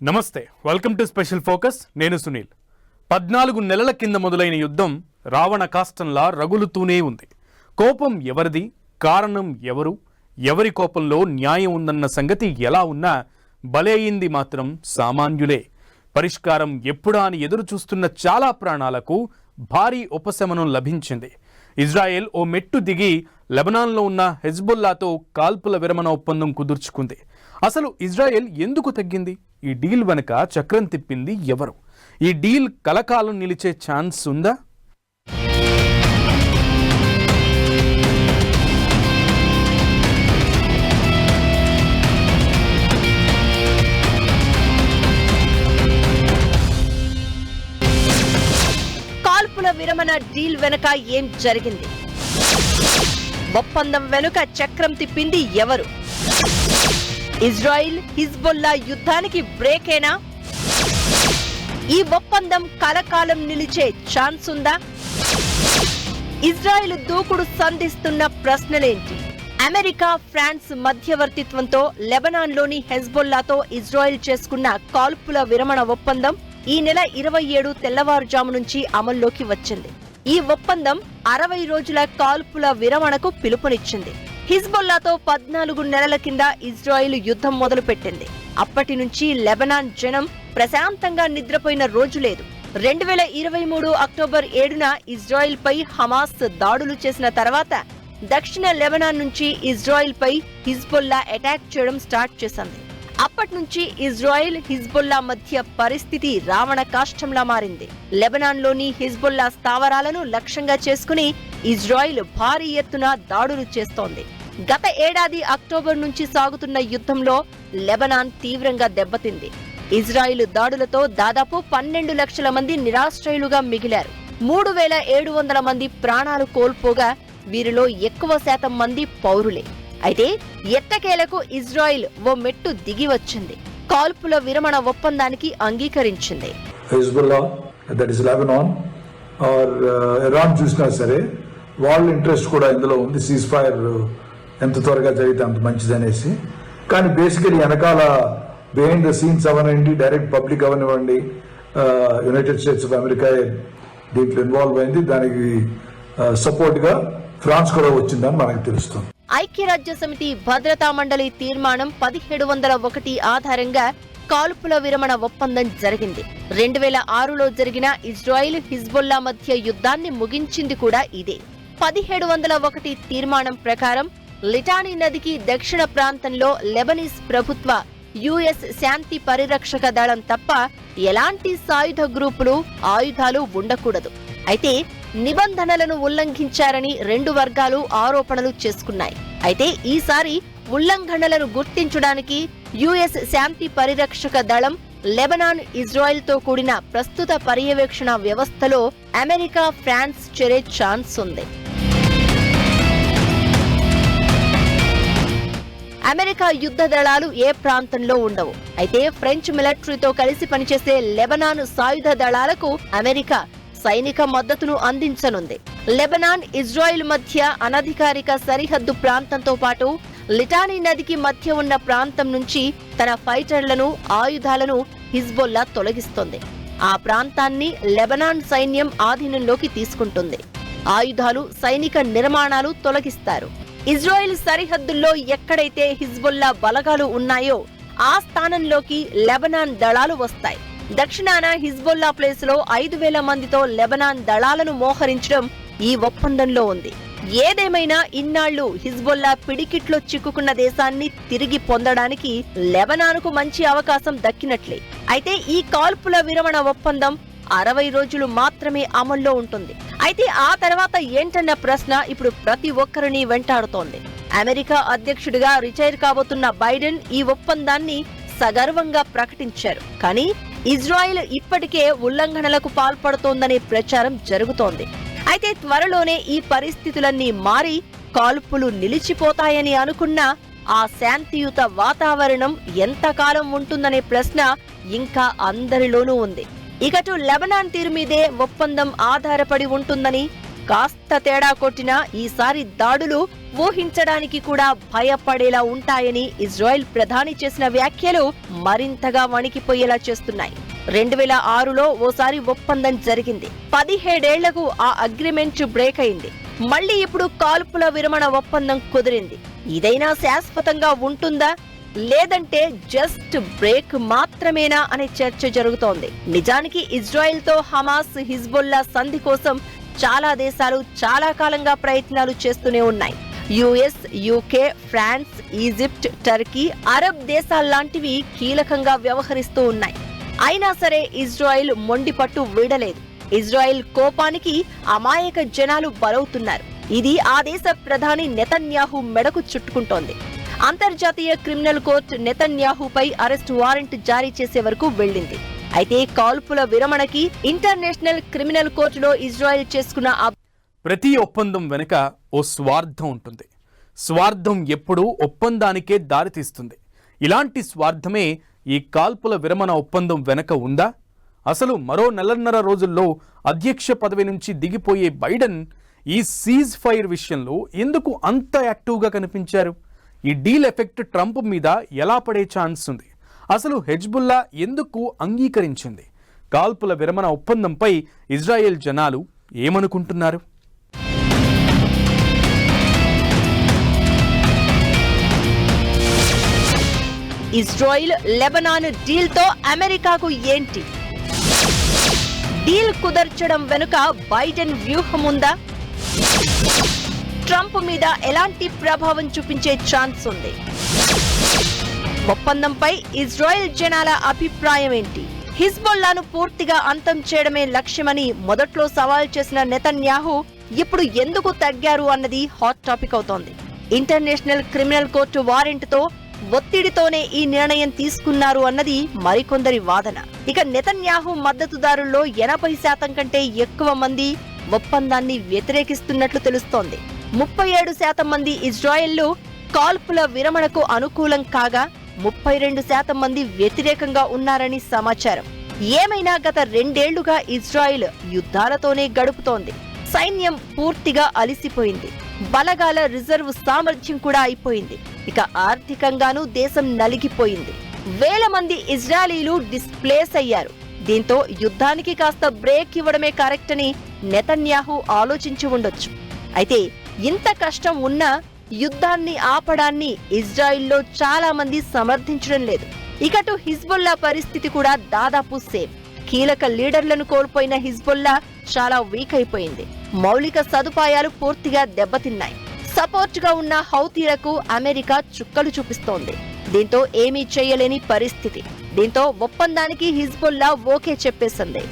నమస్తే, welcome to special focus. నేను సునీల్. 14 నెలల కింద మొదలైన యుద్ధం రావణ కాష్టంలా రగులుతూనే ఉంది. కోపం ఎవరిది, కారణం ఎవరు, ఎవరి కోపంలో న్యాయం ఉందన్న సంగతి ఎలా ఉన్నా బలి అయింది మాత్రం సామాన్యులే. పరిష్కారం ఎప్పుడా అని ఎదురు చూస్తున్న చాలా ప్రాణాలకు భారీ ఉపశమనం లభించింది. ఇజ్రాయెల్ ఓ మెట్టు దిగి లెబనాన్లో ఉన్న హెజ్బుల్లాతో కాల్పుల విరమణ ఒప్పందం కుదుర్చుకుంది. అసలు ఇజ్రాయెల్ ఎందుకు తగ్గింది? ఈ డీల్ వెనుక చక్రం తిప్పింది ఎవరు? ఈ డీల్ కలకాలం నిలిచే ఛాన్స్ ఉందా? కాల్పుల విరమణ డీల్ వెనుక ఏం జరిగింది? ఒప్పందం వెనుక చక్రం తిప్పింది ఎవరు? ఇజ్రాయిల్ హిజ్బుల్లా యుద్ధానికి బ్రేకేనా? ఈ ఒప్పందం కలకాలం నిలిచే ఛాన్స్ ఉందా? ఇజ్రాయిల్ దూకుడు సంధిస్తున్న ప్రశ్నలేంటి? అమెరికా, ఫ్రాన్స్ మధ్యవర్తిత్వంతో లెబనాన్లోని హెజ్బుల్లాతో ఇజ్రాయిల్ చేసుకున్న కాల్పుల విరమణ ఒప్పందం ఈ నెల 27 తెల్లవారుజాము నుంచి అమల్లోకి వచ్చింది. ఈ ఒప్పందం 60 రోజుల కాల్పుల విరమణకు పిలుపునిచ్చింది. హిజ్బుల్లాతో 14 నెలల కింద ఇజ్రాయిల్ యుద్ధం మొదలుపెట్టింది. అప్పటి నుంచి లెబనాన్ జనం ప్రశాంతంగా నిద్రపోయిన రోజు లేదు. 2023 అక్టోబర్ 7న ఇజ్రాయిల్ పై హమాస్ దాడులు చేసిన తర్వాత దక్షిణ లెబనాన్ నుంచి ఇజ్రాయిల్ పై హిజ్బుల్లా అటాక్ చేయడం స్టార్ట్ చేసింది. అప్పటి నుంచి ఇజ్రాయిల్ హిజ్బుల్లా మధ్య పరిస్థితి రావణ కాష్టంలా మారింది. లెబనాన్లోని హిజ్బుల్లా స్థావరాలను లక్ష్యంగా చేసుకుని ఇజ్రాయిల్ భారీ ఎత్తున దాడులు చేస్తోంది. గత ఏడాది అక్టోబర్ నుంచి సాగుతున్న యుద్ధంలో లెబనాన్ తీవ్రంగా దెబ్బతింది. ఇజ్రాయిల్ దాడులతో దాదాపు 12 లక్షల మంది నిరాశ్రయులుగా మిగిలారు. 3700 మంది ప్రాణాలు కోల్పోగా వీరిలో ఎక్కువ శాతం మంది పౌరులే. అయితే ఎట్టకేలకు ఇజ్రాయిల్ ఓ మెట్టు దిగి వచ్చింది. కాల్పుల విరమణ ఒప్పందానికి అంగీకరించింది. Hezbollah that is Lebanon or Iran చూసినా సరే వాళ్ళ ఇంట్రెస్ట్ కూడా ఇందులో ఉంది. సీజ్ ఫైర్ ఎంత త్వరగా జరిగితే అంత మంచిదనేసి. కానీ బేసికలీ వెనకాల బిహైండ్ ద సీన్స్ అవనండి, డైరెక్ట్ పబ్లిక్ అవనివ్వండి, యునైటెడ్ స్టేట్స్ ఆఫ్ అమెరికా దీంట్లో ఇన్వాల్వ్ అయింది. దానికి సపోర్ట్గా ఫ్రాన్స్ కూడా వచ్చిందని మనకు తెలుస్తుంది. ఐక్యరాజ్య సమితి భద్రతా మండలి తీర్మానం 1701 ఆధారంగా కాల్పుల విరమణ ఒప్పందం జరిగింది. 2006లో జరిగిన ఇజ్రాయిల్ హిజ్బుల్లా మధ్య యుద్ధాన్ని ముగించింది కూడా ఇదే. 1701 తీర్మానం ప్రకారం లిటానీ నదికి దక్షిణ ప్రాంతంలో లెబనీస్ ప్రభుత్వ యుఎస్ శాంతి పరిరక్షక దళం తప్ప ఎలాంటి సాయుధ గ్రూపులు, ఆయుధాలు ఉండకూడదు. అయితే నిబంధనలను ఉల్లంఘించారని 2 వర్గాలు ఆరోపణలు చేసుకున్నాయి. అయితే ఈసారి ఉల్లంఘనలను గుర్తించడానికి యుఎస్ శాంతి పరిరక్షక దళం లెబనాన్, ఇజ్రాయెల్తో కూడిన ప్రస్తుత పర్యవేక్షణ వ్యవస్థలో అమెరికా, ఫ్రాన్స్ చేరే ఛాన్స్ ఉంది. అమెరికా యుద్ధ దళాలు ఏ ప్రాంతంలో ఉండవు. అయితే ఫ్రెంచ్ మిలిటరీతో కలిసి పనిచేసే లెబనాన్ సాయుధ దళాలకు అమెరికా సైనిక మద్దతును అందించనుంది. లెబనాన్, ఇజ్రాయిల్ మధ్య అనధికారిక సరిహద్దు ప్రాంతంతో పాటు లిటానీ నదికి మధ్య ఉన్న ప్రాంతం నుంచి తన ఫైటర్లను, ఆయుధాలను హిజ్బుల్లా తొలగిస్తోంది. ఆ ప్రాంతాన్ని లెబనాన్ సైన్యం ఆధీనంలోకి తీసుకుంటుంది. ఆయుధాలు, సైనిక నిర్మాణాలు తొలగిస్తారు. ఇజ్రాయిల్ సరిహద్దుల్లో ఎక్కడైతే హిజ్బుల్లా బలగాలు ఉన్నాయో ఆ స్థానంలోకి లెబనాన్ దళాలు వస్తాయి. దక్షిణాన హిజ్బుల్లా ప్లేస్ లో 5000 మందితో లెబనాన్ దళాలను మోహరించడం ఈ ఒప్పందంలో ఉంది. ఏదేమైనా ఇన్నాళ్లు హిజ్బుల్లా పిడికిట్లో చిక్కుకున్న దేశాన్ని తిరిగి పొందడానికి లెబనాన్కు మంచి అవకాశం దక్కినట్లే. అయితే ఈ కాల్పుల విరమణ ఒప్పందం 60 రోజులు మాత్రమే అమల్లో ఉంటుంది. అయితే ఆ తర్వాత ఏంటన్న ప్రశ్న ఇప్పుడు ప్రతి ఒక్కరిని వెంటాడుతోంది. అమెరికా అధ్యక్షుడిగా రిటైర్ కాబోతున్న బైడెన్ ఈ ఒప్పందాన్ని సగర్వంగా ప్రకటించారు. కానీ ఇజ్రాయిల్ ఇప్పటికే ఉల్లంఘనలకు పాల్పడుతోందనే ప్రచారం జరుగుతోంది. అయితే త్వరలోనే ఈ పరిస్థితులన్నీ మారి కాల్పులు నిలిచిపోతాయని అనుకున్నా ఆ శాంతియుత వాతావరణం ఎంతకాలం ఉంటుందనే ప్రశ్న ఇంకా అందరిలోనూ ఉంది. ఇకటు లెబనాన్ తీరు మీదే ఒప్పందం ఆధారపడి ఉంటుందని, కాస్త తేడా కొట్టినా ఈసారి దాడులు ఊహించడానికి కూడా భయపడేలా ఉంటాయని ఇజ్రాయెల్ ప్రధాని చేసిన వ్యాఖ్యలు మరింతగా వణికిపోయేలా చేస్తున్నాయి. 2006లో ఓసారి ఒప్పందం జరిగింది. 17 ఏళ్లకు ఆ అగ్రిమెంట్ బ్రేక్ అయింది. మళ్లీ ఇప్పుడు కాల్పుల విరమణ ఒప్పందం కుదిరింది. ఇదైనా శాశ్వతంగా ఉంటుందా, లేదంటే జస్ట్ బ్రేక్ మాత్రమేనా అనే చర్చ జరుగుతోంది. నిజానికి ఇజ్రాయెల్ తో హమాస్, హిజ్బుల్లా సంధి కోసం చాలా దేశాలు చాలా కాలంగా ప్రయత్నాలు చేస్తూనే ఉన్నాయి. US, UK, France, Egypt, Turkey, Arab దేశాల్లాంటివి కీలకంగా వ్యవహరిస్తూ ఉన్నాయి. అయినా సరే ఇజ్రాయెల్ మొండి పట్టు వీడలేదు. ఇజ్రాయెల్ కోపానికి అమాయక జనాలు బలవుతున్నారు. ఇది ఆ దేశ ప్రధాని నెతన్యాహు మెడకు చుట్టుకుంటోంది. అంతర్జాతీయ క్రిమినల్ కోర్టు నెతన్యాహుపై అరెస్ట్ వారెంట్ జారీ చేసే వరకు వెళ్లింది. అయితే కాల్పుల విరమణకి ఇంటర్నేషనల్ క్రిమినల్ కోర్టులో ఇజ్రాయెల్ చేసుకున్న ప్రతి ఒప్పందం వెనుక ఓ స్వార్థం ఉంటుంది. స్వార్థం ఎప్పుడూ ఒప్పందానికే దారితీస్తుంది. ఇలాంటి స్వార్థమే ఈ కాల్పుల విరమణ ఒప్పందం వెనుక ఉందా? అసలు మరో 1.5 రోజుల్లో అధ్యక్ష పదవి నుంచి దిగిపోయే బైడెన్ ఈ సీజ్ ఫైర్ విషయంలో ఎందుకు అంత యాక్టివ్గా కనిపించారు? ఈ డీల్ ఎఫెక్ట్ ట్రంప్ మీద ఎలా పడే ఛాన్స్ ఉంది? అసలు హెజ్బుల్లా ఎందుకు అంగీకరించింది? కాల్పుల విరమణ ఒప్పందంపై ఇజ్రాయెల్ జనాలు ఏమనుకుంటున్నారు? ఇజ్రాయెల్ లెబనాన్ డీల్ తో అమెరికాకు ఏంటి? డీల్ కుదర్చడం వెనుక బైడెన్ వ్యూహం ఉందా? ట్రంప్ మీద ఎలాంటి ప్రభావం చూపించే ఛాన్స్ ఉంది? ఒప్పందంపై ఇజ్రాయెల్ జనాల అభిప్రాయం ఏంటి? హిజ్బుల్లాను పూర్తిగా అంతం చేయడమే లక్ష్యమని మొదట్లో సవాల్ చేసిన నెతన్యాహు ఇప్పుడు ఎందుకు తగ్గారు అన్నది హాట్ టాపిక్ అవుతోంది. ఇంటర్నేషనల్ క్రిమినల్ కోర్టు వారెంట్ తో ఒత్తిడితోనే ఈ నిర్ణయం తీసుకున్నారు అన్నది మరికొందరి వాదన. ఇక నెతన్యాహు మద్దతుదారుల్లో 80% కంటే ఎక్కువ మంది ఒప్పందాన్ని వ్యతిరేకిస్తున్నట్లు తెలుస్తోంది. 37% మంది ఇజ్రాయెల్లో కాల్పుల విరమణకు అనుకూలం కాగా 32% మంది వ్యతిరేకంగా ఉన్నారని సమాచారం. ఏమైనా గత 2 ఏళ్లుగా ఇజ్రాయెల్ యుద్ధాలతోనే గడుపుతోంది. సైన్యం పూర్తిగా అలిసిపోయింది. బలగాల రిజర్వ్ సామర్థ్యం కూడా అయిపోయింది. ఇక ఆర్థికంగానూ దేశం నలిగిపోయింది. వేల మంది ఇజ్రాయలీలు డిస్ప్లేస్ అయ్యారు. దీంతో యుద్ధానికి కాస్త బ్రేక్ ఇవ్వడమే కరెక్ట్ అని నెతన్యాహు ఆలోచించి ఉండొచ్చు. అయితే ఇంత కష్టం ఉన్నా యుద్ధాన్ని ఆపడాన్ని ఇజ్రాయిల్లో చాలా మంది సమర్థించడం లేదు. ఇకటు హిజ్బుల్లా పరిస్థితి కూడా దాదాపు సేమ్. కీలక లీడర్లను కోల్పోయిన హిజ్బుల్లా చాలా వీక్ అయిపోయింది. మౌలిక సదుపాయాలు పూర్తిగా దెబ్బతిన్నాయి. సపోర్ట్ గా ఉన్న హౌతీలకు అమెరికా చుక్కలు చూపిస్తోంది. దీంతో ఏమీ చేయలేని పరిస్థితి. దీంతో ఒప్పందానికి హిజ్బుల్లా ఓకే చెప్పేసింది.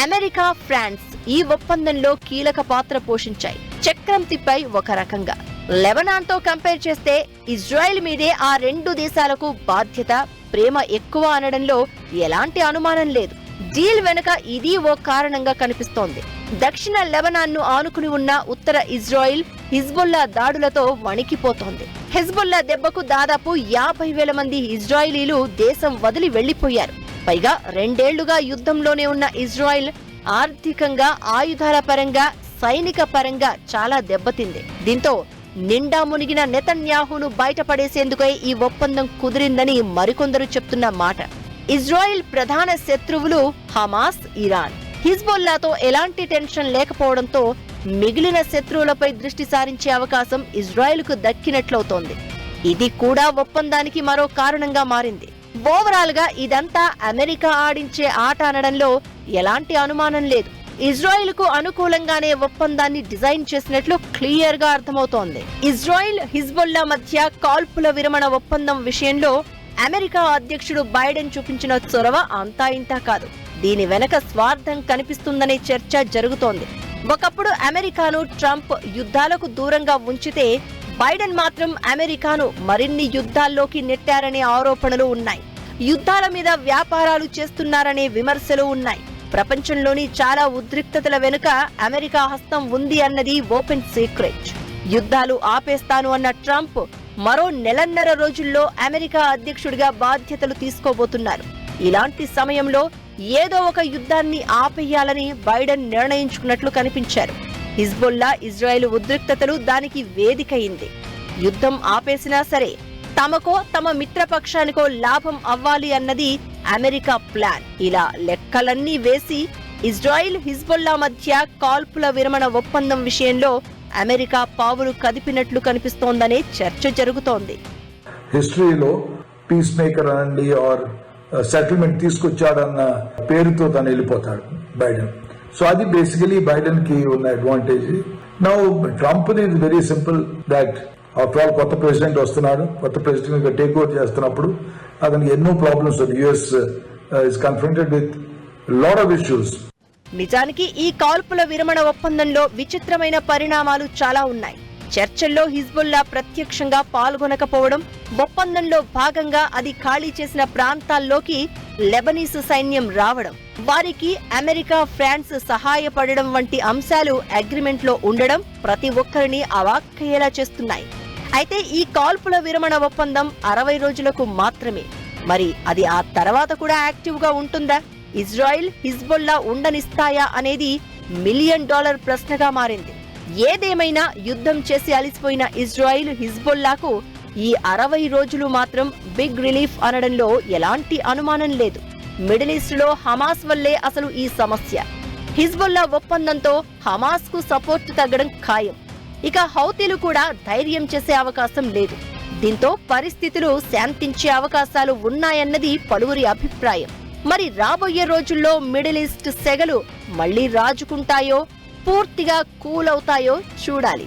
అమెరికా, ఫ్రాన్స్ ఈ ఒప్పందంలో కీలక పాత్ర పోషించాయి. చక్రం తిప్పాయి ఒక రకంగా. లెబనాన్ తో కంపేర్ చేస్తే ఇజ్రాయెల్ మీదే ఆ 2 దేశాలకు బాధ్యత, ప్రేమ ఎక్కువ అనడంలో ఎలాంటి అనుమానం లేదు. డీల్ వెనుక ఇది ఓ కారణంగా కనిపిస్తోంది. దక్షిణ లెబనాన్ ను ఆనుకుని ఉన్న ఉత్తర ఇజ్రాయెల్ హిజ్బుల్లా దాడులతో వణికిపోతోంది. హిజ్బుల్లా దెబ్బకు దాదాపు 50,000 మంది ఇజ్రాయిలీలు దేశం వదిలి వెళ్లిపోయారు. పైగా 2 ఏళ్లుగా యుద్ధంలోనే ఉన్న ఇజ్రాయెల్ ఆర్థికంగా, ఆయుధాల పరంగా, సైనిక పరంగా చాలా దెబ్బతింది. దీంతో నిండా మునిగిన నెతన్యాహును బయటపడేసేందుకై ఈ ఒప్పందం కుదిరిందని మరికొందరు చెప్తున్న మాట. ఇజ్రాయెల్ ప్రధాన శత్రువులు హమాస్, ఇరాన్. హిజ్బుల్లాతో ఎలాంటి టెన్షన్ లేకపోవడంతో మిగిలిన శత్రువులపై దృష్టి సారించే అవకాశం ఇజ్రాయెల్కు దక్కినట్లవుతోంది. ఇది కూడా ఒప్పందానికి మరో కారణంగా మారింది. ఓవరాల్ గా ఇదంతా అమెరికా ఆడించే ఆట అనడంలో ఎలాంటి అనుమానం లేదు. ఇజ్రాయెల్ కు అనుకూలంగానే ఒప్పందాన్ని డిజైన్ చేసినట్లు క్లియర్ గా అర్థమవుతోంది. ఇజ్రాయెల్, హిజ్బుల్లా మధ్య కాల్పుల విరమణ ఒప్పందం విషయంలో అమెరికా అధ్యక్షుడు బైడెన్ చూపించిన చొరవ అంతా ఇంతా కాదు. దీని వెనక స్వార్థం కనిపిస్తుందనే చర్చ జరుగుతోంది. ఒకప్పుడు అమెరికాను ట్రంప్ యుద్ధాలకు దూరంగా ఉంచితే బైడెన్ మాత్రం అమెరికాను మరిన్ని యుద్ధాల్లోకి నెట్టారనే ఆరోపణలు ఉన్నాయి. యుద్ధాల మీద వ్యాపారాలు చేస్తున్నారనే విమర్శలు ఉన్నాయి. ప్రపంచంలోని చాలా ఉద్రిక్తతల వెనుక అమెరికా హస్తం ఉంది అన్నది ఓపెన్ సీక్రెట్. యుద్ధాలు ఆపేస్తాను అన్న ట్రంప్ మరో 1.5 రోజుల్లో అమెరికా అధ్యక్షుడిగా బాధ్యతలు తీసుకోబోతున్నారు. ఇలాంటి సమయంలో ఏదో ఒక యుద్ధాన్ని ఆపేయాలని బైడెన్ నిర్ణయించుకున్నట్లు కనిపించారు. హిజ్బుల్లా ఇజ్రాయెల్ ఉద్రిక్తతలు దానికి వేదికయింది. యుద్ధం ఆపేసినా సరే తమకో తమ మిత్రపక్షానికో లాభం అవ్వాలి అన్నది అమెరికా ప్లాన్. ఇలా లెక్కలన్నీ వేసి ఇజ్రాయిల్ హిజ్బుల్లా మధ్య కాల్పుల విరమణ ఒప్పందం విషయంలో అమెరికా పావులు కదిపినట్లు కనిపిస్తోందనే చర్చ జరుగుతోంది. హిస్టరీలో పీస్ మేకర్ అనండి ఆర్ సెటిల్మెంట్ తీసుకొచ్చాడన్న పేరుతో తను వెళ్ళిపోతాడు బైడెన్. సో అది బేసికలీ బైడెన్ కి ఉన్న advantage. Now Trump is very simple that after all కొత్త ప్రెసిడెంట్ వస్తున్నాడు. కొత్త ప్రెసిడెంట్ టేక్ ఓవర్ చేస్తున్నప్పుడు అతనికి ఎన్నో problems. US is confronted with lot of issues. నిజానికి ఈ కాల్పుల విరమణ ఒప్పందంలో విచిత్రమైన పరిణామాలు చాలా ఉన్నాయి. చర్చల్లో హిజ్బుల్లా ప్రత్యక్షంగా పాల్గొనకపోవడం, ఒప్పందంలో భాగంగా అది ఖాళీ చేసిన ప్రాంతాల్లోకి లెబనీస్ సైన్యం రావడం, వారికి అమెరికా, ఫ్రాన్స్ సహాయపడడం వంటి అంశాలు అగ్రిమెంట్లో ఉండడం ప్రతి ఒక్కరిని అవాక్కయ్యేలా చేస్తున్నాయి. అయితే ఈ కాల్పుల విరమణ ఒప్పందం 60 రోజులకు మాత్రమే. మరి అది ఆ తర్వాత కూడా యాక్టివ్ గా ఉంటుందా? ఇజ్రాయిల్ హిజ్బుల్లా ఉండనిస్తాయా అనేది $1 మిలియన్ ప్రశ్నగా మారింది. ఏదేమైనా యుద్ధం చేసి అలిసిపోయిన ఇజ్రాయిల్ హిజ్బుల్లాకు ఈ 60 రోజులు మాత్రం బిగ్ రిలీఫ్ అనడంలో ఎలాంటి అనుమానం లేదు. మిడిల్ ఈస్ట్ లో హమాస్ వల్లే అసలు ఈ సమస్య. హిజ్బుల్లా ఒప్పందంతో హమాస్ కు సపోర్ట్ తగ్గడం ఖాయం. ఇక హౌతీలు కూడా ధైర్యం చేసే అవకాశం లేదు. దీంతో పరిస్థితులు శాంతించే అవకాశాలు ఉన్నాయన్నది పలువురి అభిప్రాయం. మరి రాబోయే రోజుల్లో మిడిల్ ఈస్ట్ సెగలు మళ్లీ రాజుకుంటాయో, పూర్తిగా కూల్ అవుతాయో చూడాలి.